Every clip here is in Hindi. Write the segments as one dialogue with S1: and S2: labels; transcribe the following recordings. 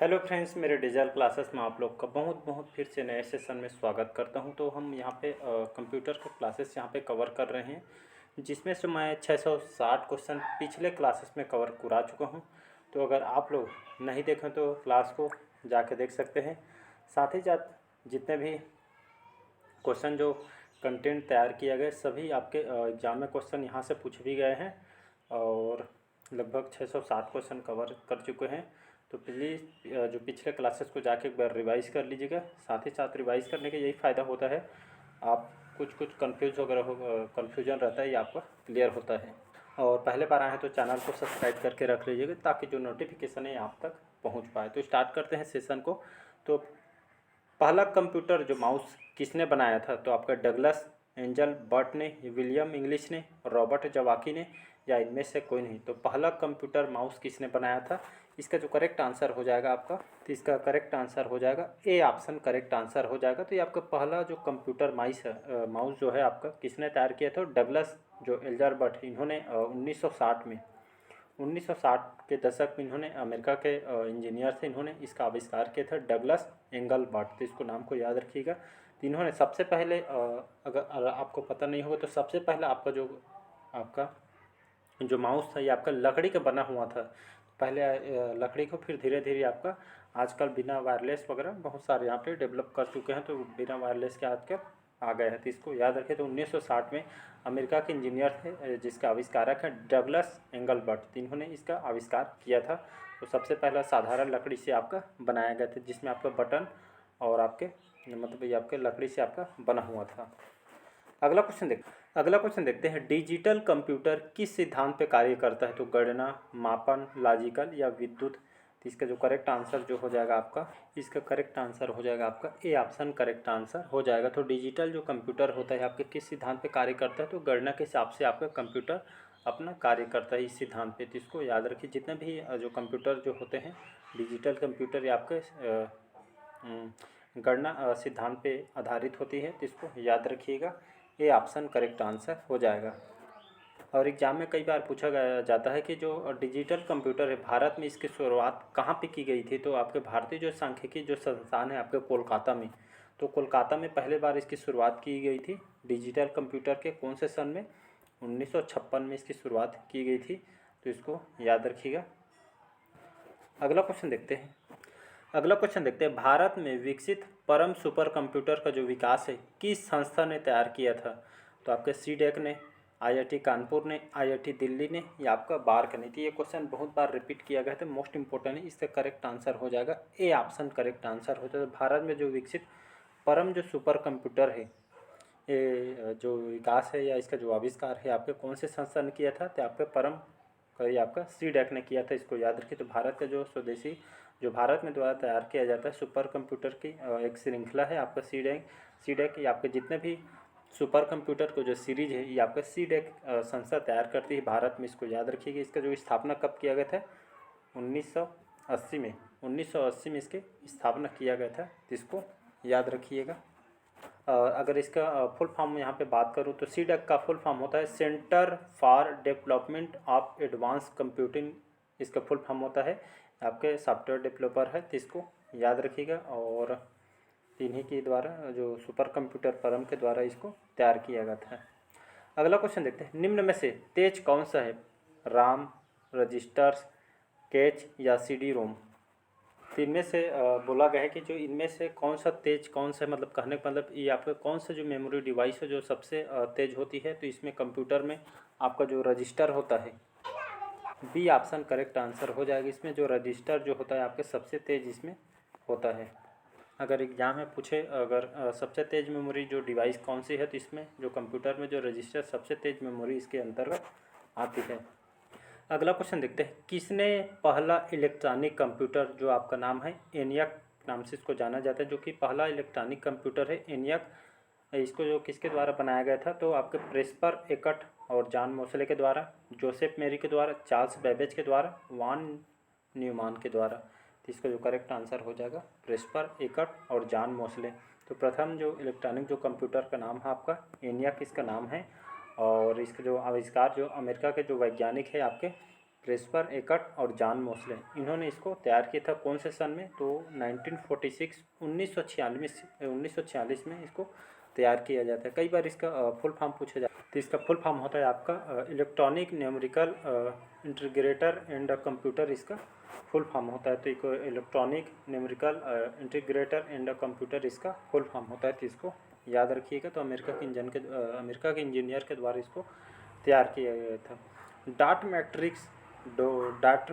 S1: हेलो फ्रेंड्स, मेरे डिजिटल क्लासेस में आप लोग का बहुत बहुत फिर से नए सेशन में स्वागत करता हूं। तो हम यहाँ पे कंप्यूटर के क्लासेस यहाँ पे कवर कर रहे हैं, जिसमें से मैं 660 क्वेश्चन पिछले क्लासेस में कवर करा चुका हूं। तो अगर आप लोग नहीं देखें तो क्लास को जाके देख सकते हैं। साथ ही साथ जितने भी क्वेश्चन जो कंटेंट तैयार किया गया सभी आपके एग्ज़ाम में क्वेश्चन यहाँ से पूछ भी गए हैं और लगभग 660 क्वेश्चन कवर कर चुके हैं। तो प्लीज़ जो पिछले क्लासेस को जाके एक बार रिवाइज़ कर लीजिएगा। साथ ही साथ रिवाइज़ करने का यही फ़ायदा होता है, आप कुछ कन्फ्यूजन रहता है ये आपका क्लियर होता है। और पहले बार आए हैं तो चैनल को सब्सक्राइब करके रख लीजिएगा ताकि जो नोटिफिकेशन है आप तक पहुंच पाए। तो स्टार्ट करते हैं सेशन को। तो पहला कंप्यूटर जो माउस किसने बनाया था? तो आपका डगलस एंजल बर्ट ने, विलियम इंग्लिश ने, रॉबर्ट जवाकी ने, या इनमें से कोई नहीं। तो पहला कंप्यूटर माउस किसने बनाया था? इसका जो करेक्ट आंसर हो जाएगा आपका, तो इसका करेक्ट आंसर हो जाएगा ए ऑप्शन करेक्ट आंसर हो जाएगा। तो ये आपका पहला जो कंप्यूटर माउस जो है आपका किसने तैयार किया था? डगलस जो एल्जर बर्ट, इन्होंने 1960 में 1960 के दशक में इन्होंने अमेरिका के इंजीनियर थे, इन्होंने इसका आविष्कार किया था, डगलस एंगलबर्ट। तो इसको नाम को याद रखिएगा। तो इन्होंने सबसे पहले अगर आपको पता नहीं होगा तो सबसे पहला आपका जो माउस था ये आपका लकड़ी का बना हुआ था। पहले लकड़ी को, फिर धीरे धीरे आपका आजकल बिना वायरलेस वगैरह बहुत सारे यहाँ पे डेवलप कर चुके हैं, तो बिना वायरलेस के आजकल आ गए हैं। तो इसको याद रखें। तो 1960 में अमेरिका के इंजीनियर थे जिसका आविष्कारक है डगलस एंगलबर्ट, तो इन्होंने इसका आविष्कार किया था। तो सबसे पहला साधारण लकड़ी से आपका बनाया गया था, जिसमें आपका बटन और आपके मतलब ये आपके लकड़ी से आपका बना हुआ था। अगला क्वेश्चन देखते हैं। डिजिटल कंप्यूटर किस सिद्धांत पे कार्य करता है? तो गणना, मापन, लॉजिकल या विद्युत। तो इसका जो करेक्ट आंसर जो हो जाएगा आपका, इसका करेक्ट आंसर हो जाएगा आपका ए ऑप्शन करेक्ट आंसर हो जाएगा। तो डिजिटल जो कंप्यूटर होता है आपके किस सिद्धांत पे कार्य करता है? तो गणना के हिसाब से आपका कंप्यूटर अपना कार्य करता है इस सिद्धांत पे। तो इसको याद रखिए। जितने भी जो कंप्यूटर जो होते हैं डिजिटल कंप्यूटर, ये आपके गणना सिद्धांत पे आधारित होती है। तो इसको याद रखिएगा, ये ऑप्शन करेक्ट आंसर हो जाएगा। और एग्जाम में कई बार पूछा गया जाता है कि जो डिजिटल कंप्यूटर है भारत में इसकी शुरुआत कहाँ पे की गई थी? तो आपके भारतीय जो सांख्यिकी जो संस्थान है आपके कोलकाता में, तो कोलकाता में पहले बार इसकी शुरुआत की गई थी डिजिटल कंप्यूटर के। कौन से सन में? 1956 में इसकी शुरुआत की गई थी। तो इसको याद रखिएगा। अगला क्वेश्चन देखते हैं। भारत में विकसित परम सुपर कंप्यूटर का जो विकास है किस संस्था ने तैयार किया था? तो आपके सीडेक ने, आईआईटी कानपुर ने, आईआईटी दिल्ली ने, या आपका बार्क ने। तो ये क्वेश्चन बहुत बार रिपीट किया गया था, मोस्ट इंपॉर्टेंट है। इसका करेक्ट आंसर हो जाएगा ए ऑप्शन करेक्ट आंसर हो जाएगा। भारत में जो विकसित परम जो सुपर कंप्यूटर है, ये जो विकास है या इसका जो आविष्कार है आपके कौन से संस्था ने किया था? तो आपके परम ये आपका सीडेक ने किया था। इसको याद रखिए। तो भारत का जो स्वदेशी जो भारत में द्वारा तैयार किया जाता है सुपर कंप्यूटर की एक श्रृंखला है आपका सीडेक। ये आपके जितने भी सुपर कंप्यूटर को जो सीरीज है ये आपका सीडेक संस्था तैयार करती है भारत में। इसको याद रखिएगा। इसका जो स्थापना कब किया गया था? 1980 में 1980 में इसकी स्थापना किया गया था। इसको याद रखिएगा। अगर इसका फुल फॉर्म यहाँ पे बात करूँ तो सीडेक का फुल फॉर्म होता है centre for development of advance computing. इसका फुल फॉर्म होता है, आपके सॉफ्टवेयर डेवलपर है। तो इसको याद रखिएगा। और इन्हीं के द्वारा जो सुपर कंप्यूटर परम के द्वारा इसको तैयार किया गया था। अगला क्वेश्चन देखते हैं। निम्न में से तेज कौन सा है? राम, रजिस्टर्स, कैच या CD रोम। तो इनमें से बोला गया है कि जो इनमें से कौन सा तेज कौन सा, मतलब कहने का मतलब ये आपका कौन सा जो मेमोरी डिवाइस है जो सबसे तेज होती है? तो इसमें कंप्यूटर में आपका जो रजिस्टर होता है, बी ऑप्शन करेक्ट आंसर हो जाएगा। इसमें जो रजिस्टर जो होता है आपके सबसे तेज इसमें होता है। अगर एग्जाम में पूछे अगर सबसे तेज मेमोरी जो डिवाइस कौन सी है, तो इसमें जो कंप्यूटर में जो रजिस्टर सबसे तेज मेमोरी इसके अंतर्गत आती है। अगला क्वेश्चन देखते हैं। किसने पहला इलेक्ट्रॉनिक कंप्यूटर जो आपका नाम है एनियक नाम से इसको जाना जाता है, जो कि पहला इलेक्ट्रॉनिक कंप्यूटर है एनियक, इसको जो किसके द्वारा बनाया गया था? तो आपके प्रेस्पर एकट और जॉन मोसले के द्वारा, जोसेफ मेरी के द्वारा, चार्ल्स बेबेज के द्वारा, वान न्यूमान के द्वारा। तो इसका जो करेक्ट आंसर हो जाएगा प्रेस्पर एकट और जॉन मोसले। तो प्रथम जो इलेक्ट्रॉनिक जो कंप्यूटर का नाम है आपका एनियक इसका नाम है। और इसका जो आविष्कार जो अमेरिका के जो वैज्ञानिक है आपके प्रेस्पर एकट और जॉन मोस्ले, इन्होंने इसको तैयार किया था कौन से सन में? तो 1946 1946 में इसको तैयार किया जाता है। कई बार इसका फुल फॉर्म पूछा जाता है, तो इसका फुल फॉर्म होता है आपका electronic numerical integrator and computer, इसका फुल फॉर्म होता है। तो एक electronic numerical integrator and computer इसका फुल फॉर्म होता है, तो इसको याद रखिएगा। तो अमेरिका के इंजीनियर के द्वारा इसको तैयार किया गया था। डाट मैट्रिक्स डॉट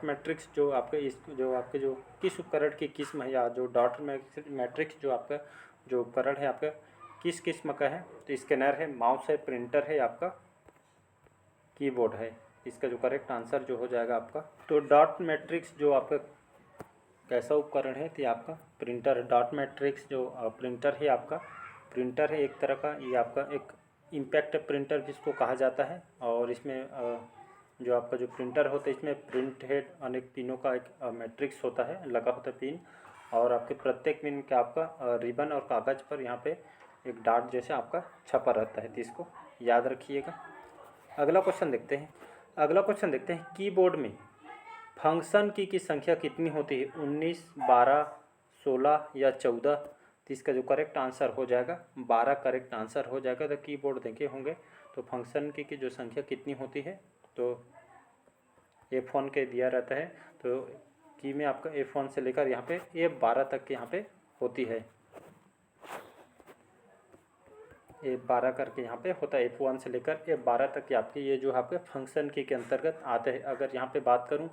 S1: मैट्रिक्स जो आपके जो किस उपकरण की किस्म है, या जो डॉट मैट्रिक्स जो आपका जो उपकरण है आपका किस किस्म का है? तो स्कैनर है, माउस है, प्रिंटर है, आपका कीबोर्ड है। इसका जो करेक्ट आंसर जो हो जाएगा आपका, तो डॉट मैट्रिक्स जो आपका कैसा उपकरण है? तो आपका प्रिंटर। डॉट मैट्रिक्स जो प्रिंटर है आपका, प्रिंटर है एक तरह का, ये आपका एक इम्पैक्ट प्रिंटर जिसको कहा जाता है। और इसमें जो आपका जो प्रिंटर होता है, इसमें प्रिंट हेड अनेक पिनों का एक मैट्रिक्स होता है, लगा होता है पिन, और आपके प्रत्येक पिन का आपका रिबन और कागज़ पर यहाँ पे एक डाट जैसे आपका छपा रहता है, तो इसको याद रखिएगा। अगला क्वेश्चन देखते हैं कीबोर्ड में फंक्शन की संख्या कितनी होती है? 19, 12, 16 या 14? तो इसका जो करेक्ट आंसर हो जाएगा 12 करेक्ट आंसर हो जाएगा। तो कीबोर्ड देखे होंगे, तो फंक्शन की जो संख्या कितनी होती है? तो F1 के दिया रहता है, तो की में आपका F1 से लेकर यहाँ पे F12 तक के यहाँ पे होती है। F12 करके यहाँ पे होता है, F1 से लेकर F12 तक के आपके ये जो आपके फंक्शन की के अंतर्गत आते हैं। अगर यहाँ पे बात करूँ,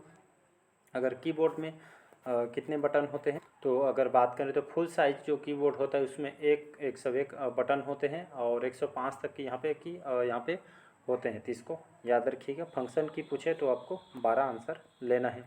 S1: अगर कीबोर्ड में कितने बटन होते हैं, तो अगर बात करें तो फुल साइज जो कीबोर्ड होता है उसमें 101 बटन होते हैं, और 105 तक की यहाँ पे होते हैं। तो इसको याद रखिएगा। फंक्शन की पूछे तो आपको 12 आंसर लेना है।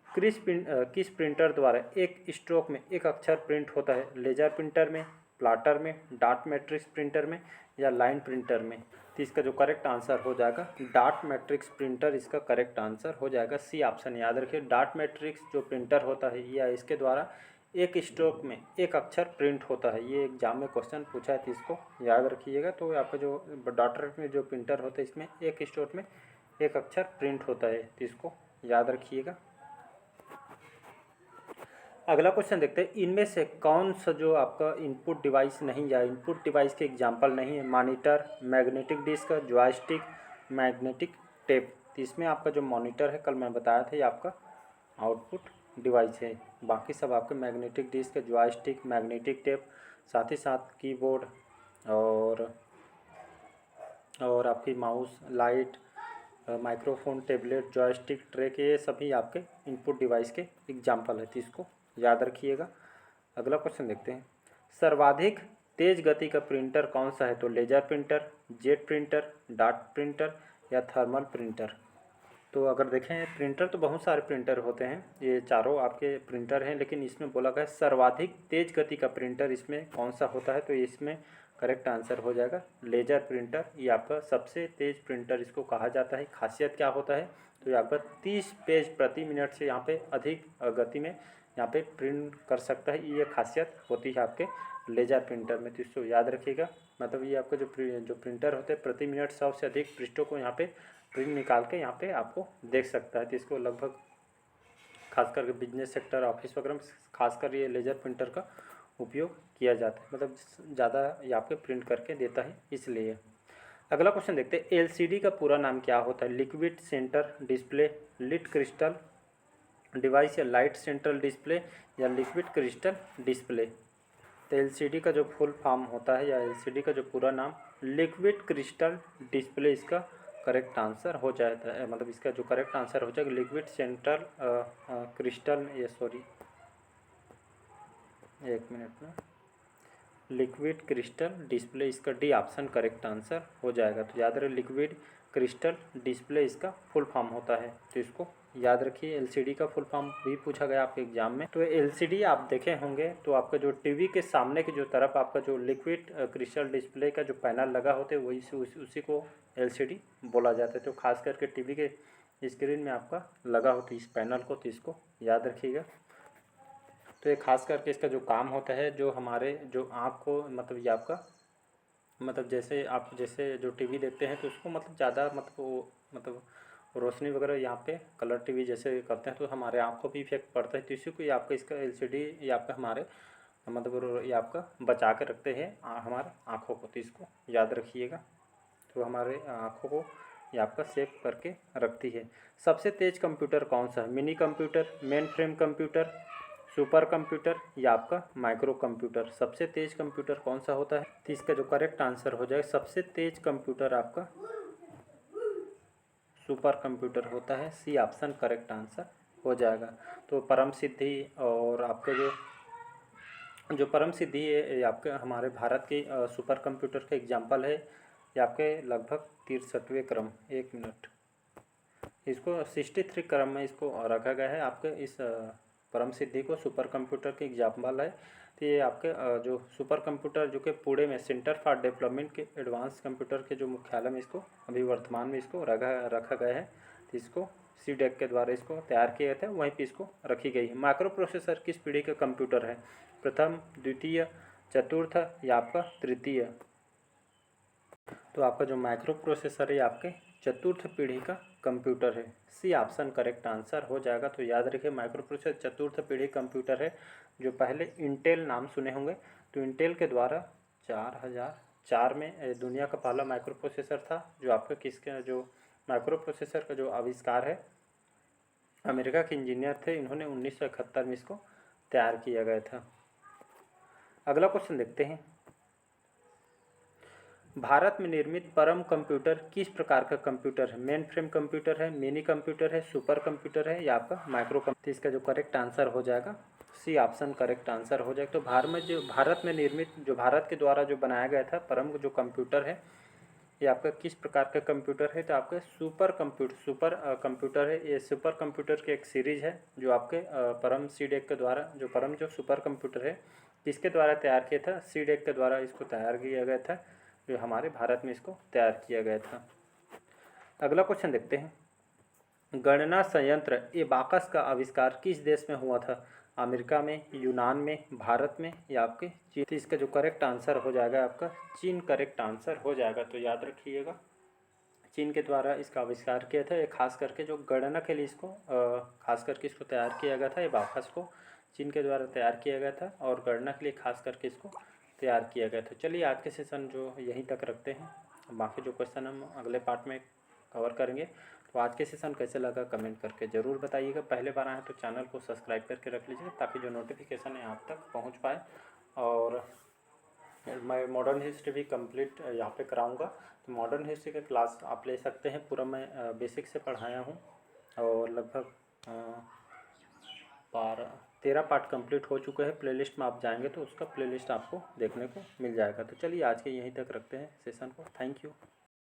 S1: किस प्रिंटर द्वारा एक स्ट्रोक में एक अक्षर प्रिंट होता है? लेजर प्रिंटर में, प्लाटर में, डॉट मैट्रिक्स प्रिंटर में, या लाइन प्रिंटर में? तो इसका जो करेक्ट आंसर हो जाएगा डॉट मैट्रिक्स प्रिंटर, इसका करेक्ट आंसर हो जाएगा सी ऑप्शन। याद रखिए, डॉट मैट्रिक्स जो प्रिंटर होता है या इसके द्वारा एक स्ट्रोक में एक अक्षर प्रिंट होता है। ये एग्जाम में क्वेश्चन पूछा है, तो इसको याद रखिएगा। तो आपका जो डॉट में जो प्रिंटर होता है, इसमें एक स्ट्रोक में एक अक्षर प्रिंट होता है, तो इसको याद रखिएगा। अगला क्वेश्चन देखते हैं, इनमें से कौन सा जो आपका इनपुट डिवाइस नहीं या इनपुट डिवाइस के एग्जाम्पल नहीं है? Monitor, magnetic disk, joystick, magnetic tape. तो इसमें आपका जो मॉनिटर है, कल मैं बताया था, ये आपका आउटपुट डिवाइस है। बाकी सब आपके magnetic disk, joystick, magnetic tape, साथ ही साथ कीबोर्ड और आपकी mouse, light, microphone, tablet, joystick, track, ये सभी आपके इनपुट डिवाइस के एग्जाम्पल है, तो इसको याद रखिएगा। अगला क्वेश्चन देखते हैं, सर्वाधिक तेज गति का प्रिंटर कौन सा है? तो laser printer, jet printer, dot printer, या थर्मल प्रिंटर? तो अगर देखें, प्रिंटर तो बहुत सारे प्रिंटर होते हैं, ये चारों आपके प्रिंटर हैं, लेकिन इसमें बोला गया सर्वाधिक तेज गति का प्रिंटर इसमें कौन सा होता है? तो इसमें करेक्ट आंसर हो जाएगा लेजर प्रिंटर। ये आपका सबसे तेज प्रिंटर इसको कहा जाता है। खासियत क्या होता है? तो ये आपका 30 पेज प्रति मिनट से यहाँ पे अधिक गति में यहाँ पे प्रिंट कर सकता है, ये खासियत होती है आपके लेजर प्रिंटर में, तो इसको याद रखिएगा। मतलब ये आपका जो प्रिंटर होते हैं प्रति मिनट 100 से अधिक पृष्ठों को यहाँ पे प्रिंट निकाल के यहाँ पे आपको देख सकता है। तो इसको लगभग खास करके बिजनेस सेक्टर, ऑफिस वगैरह में खासकर ये लेजर प्रिंटर का उपयोग किया जाता है, मतलब ज़्यादा ये आपके प्रिंट करके देता है इसलिए। अगला क्वेश्चन देखते हैं, एलसीडी का पूरा नाम क्या होता है? Liquid center display, lit crystal device, या लाइट सेंट्रल डिस्प्ले, या लिक्विड क्रिस्टल डिस्प्ले? तो एलसीडी का जो फुल फॉर्म होता है, या एलसीडी का जो पूरा नाम लिक्विड क्रिस्टल डिस्प्ले, इसका करेक्ट आंसर हो जाता है। मतलब इसका जो करेक्ट आंसर हो जाएगा लिक्विड सेंट्रल क्रिस्टल, ये सॉरी एक मिनट में, लिक्विड क्रिस्टल डिस्प्ले, इसका डी ऑप्शन करेक्ट आंसर हो जाएगा। तो याद रहे, लिक्विड क्रिस्टल डिस्प्ले इसका फुल फॉर्म होता है, तो इसको याद रखिए। एलसीडी का फुल फॉर्म भी पूछा गया आपके एग्जाम में। तो एलसीडी आप देखे होंगे, तो आपका जो टीवी के सामने की जो तरफ आपका जो लिक्विड क्रिस्टल डिस्प्ले का जो पैनल लगा होते हैं, वही उसी को एलसीडी बोला जाता है। तो खास करके टीवी के स्क्रीन में आपका लगा होता है इस पैनल को, तो इसको याद रखिएगा। तो ये खास करके इसका जो काम होता है, जो हमारे जो आँख को, मतलब ये आपका मतलब जैसे आप जैसे जो टीवी देखते हैं, तो उसको मतलब ज़्यादा मतलब रोशनी वगैरह यहाँ पे कलर टीवी जैसे करते हैं तो हमारे आँखों पे इफेक्ट पड़ता है, तो इसी को ये आपका इसका एलसीडी ये आपका हमारे मतलब ये आपका बचा के रखते हैं हमारे आँखों को, तो इसको याद रखिएगा। तो हमारे आँखों को ये आपका सेव करके रखती है। सबसे तेज़ कंप्यूटर कौन सा है? Mini computer, main frame computer, super computer या आपका माइक्रो कंप्यूटर? सबसे तेज़ कंप्यूटर कौन सा होता है? तो इसका जो करेक्ट आंसर हो जाएगा सबसे तेज़ कंप्यूटर आपका सुपर कंप्यूटर होता है। सी ऑप्शन करेक्ट आंसर हो जाएगा। तो परम सिद्धि और आपके जो परम सिद्धि है ये आपके हमारे भारत के सुपर कंप्यूटर का एग्जाम्पल है। ये आपके लगभग 63वें क्रम, 1 मिनट, इसको 63 क्रम में इसको रखा गया है। आपके इस परम सिद्धि को सुपर कंप्यूटर के एग्जाम्पल है। तो ये आपके जो सुपर कंप्यूटर जो कि पुणे में सेंटर फॉर डेवलपमेंट के एडवांस कंप्यूटर के जो मुख्यालय में इसको अभी वर्तमान में इसको रखा गया है। तो इसको सीडेक के द्वारा इसको तैयार किया गया था, वहीं पे इसको रखी गई है। माइक्रो प्रोसेसर किस पीढ़ी का कंप्यूटर है? प्रथम, द्वितीय, चतुर्थ या आपका तृतीय? तो आपका जो माइक्रो प्रोसेसर है आपके चतुर्थ पीढ़ी का कंप्यूटर है। सी ऑप्शन करेक्ट आंसर हो जाएगा। तो याद रखिए माइक्रो प्रोसेसर चतुर्थ पीढ़ी कंप्यूटर है। जो पहले इंटेल नाम सुने होंगे, तो इंटेल के द्वारा 4004 में दुनिया का पहला माइक्रो प्रोसेसर था। जो आपका किसके जो माइक्रो प्रोसेसर का जो आविष्कार है अमेरिका के इंजीनियर थे, इन्होंने 1971 में इसको तैयार किया गया था। अगला क्वेश्चन देखते हैं। भारत में निर्मित परम कंप्यूटर किस प्रकार का कंप्यूटर है? मेन फ्रेम कंप्यूटर है, मिनी कंप्यूटर है, सुपर कंप्यूटर है या आपका माइक्रो कंप्यूटर? इसका जो करेक्ट आंसर हो जाएगा सी ऑप्शन करेक्ट आंसर हो जाएगा। तो भारत में निर्मित जो भारत के द्वारा जो बनाया गया था परम जो कंप्यूटर है ये आपका किस प्रकार का कंप्यूटर है? तो आपका सुपर कंप्यूटर है। ये सुपर कंप्यूटर की एक सीरीज है जो आपके परम सीडेक के द्वारा जो परम जो सुपर कंप्यूटर है किसके द्वारा तैयार किया था? सीडेक के द्वारा इसको तैयार किया गया था, जो हमारे भारत में इसको तैयार किया गया था। अगला क्वेश्चन देखते हैं। गणना संयंत्र एबाकस का आविष्कार किस देश में हुआ था? अमेरिका में, यूनान में, भारत में या आपके चीन? तो इसका जो करेक्ट आंसर हो जाएगा आपका चीन करेक्ट आंसर हो जाएगा। तो याद रखिएगा चीन के द्वारा इसका आविष्कार किया था। ये खास करके जो गणना के लिए इसको खास करके इसको तैयार किया गया था। एबाकस को चीन के द्वारा तैयार किया गया था और गणना के लिए खास करके इसको तैयार किया गया था। चलिए आज के सेशन जो यहीं तक रखते हैं, बाकी जो क्वेश्चन हम अगले पार्ट में कवर करेंगे। तो आज के सेशन कैसे लगा कमेंट करके ज़रूर बताइएगा। पहले बार आए तो चैनल को सब्सक्राइब करके रख लीजिए ताकि जो नोटिफिकेशन है आप तक पहुंच पाए। और मैं मॉडर्न हिस्ट्री भी कंप्लीट यहाँ पे कराऊंगा, तो मॉडर्न हिस्ट्री का क्लास आप ले सकते हैं। पूरा मैं बेसिक से पढ़ाया हूँ और लगभग 13 पार्ट कंप्लीट हो चुके हैं। प्लेलिस्ट में आप जाएंगे तो उसका प्लेलिस्ट आपको देखने को मिल जाएगा। तो चलिए आज के यहीं तक रखते हैं सेशन को। Thank you.